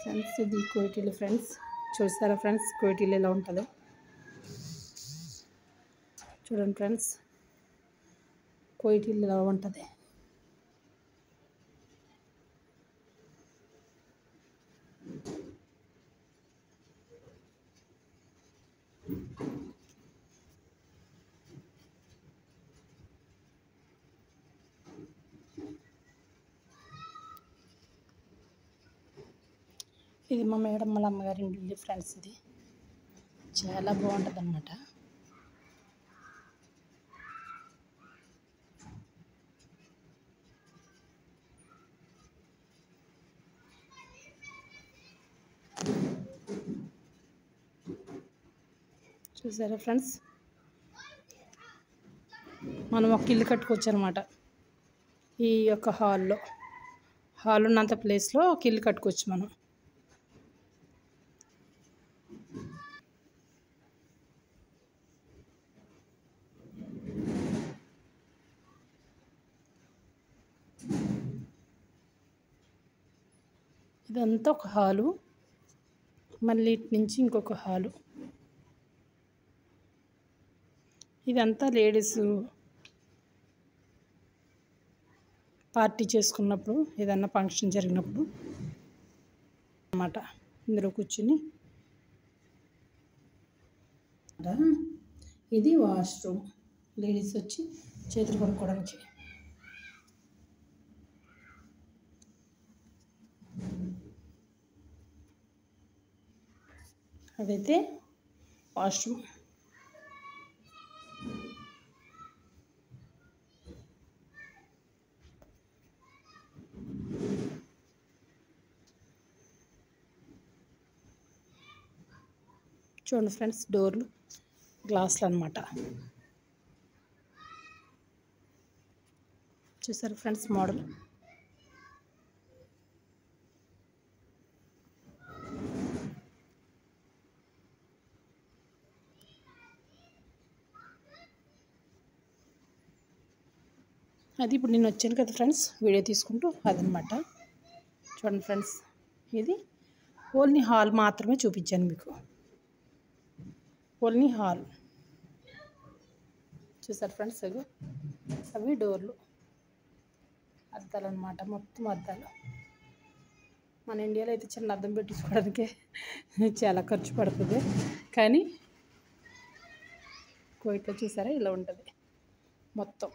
Friends ఇది కోయిటిల్లు friends. చూస్తారా friends కోయిటిల్లు ఎలా ఉంటుందో చూడండి ఫ్రెండ్స్. కోయిటిల్లు ఎలా ఉంటుంది. ఇది మా మేడం వాళ్ళ అమ్మగారి ఇల్లు ఫ్రెండ్స్. ఇది చాలా బాగుంటుంది అన్నమాట. చూసారా ఫ్రెండ్స్, మనం ఒక ఇల్లు కట్టుకోవచ్చు అనమాట. ఈ యొక్క హాల్ ఉన్నంత ప్లేస్లో ఒక ఇల్లు కట్టుకోవచ్చు మనం. ఇదంతా ఒక హాలు, మళ్ళీ ఇటు నుంచి ఇంకొక హాలు. ఇదంతా లేడీస్ పార్టీ చేసుకున్నప్పుడు, ఏదన్నా ఫంక్షన్ జరిగినప్పుడు అన్నమాట. ఇందులో కూర్చుని ఇది వాష్రూమ్, లేడీస్ వచ్చి చేతులు కొనుక్కోవడానికి. అదైతే వాష్రూమ్. చూడండి ఫ్రెండ్స్, డోర్లు గ్లాసులు అన్నమాట. చూసారు ఫ్రెండ్స్ మోడల్. అది ఇప్పుడు నేను వచ్చాను కదా ఫ్రెండ్స్ వీడియో తీసుకుంటూ, అదనమాట. చూడండి ఫ్రెండ్స్, ఇది ఓన్లీ హాల్ మాత్రమే చూపించాను మీకు. Only hall. చూసారు ఫ్రెండ్స్, అవి డోర్లు, అద్దాలు అన్నమాట. మొత్తం అద్దాలు. మన ఇండియాలో అయితే చిన్న అద్దం పెట్టించుకోవడానికి చాలా ఖర్చు పడుతుంది, కానీ కోయిట్లో చూసారా ఇలా ఉంటుంది మొత్తం.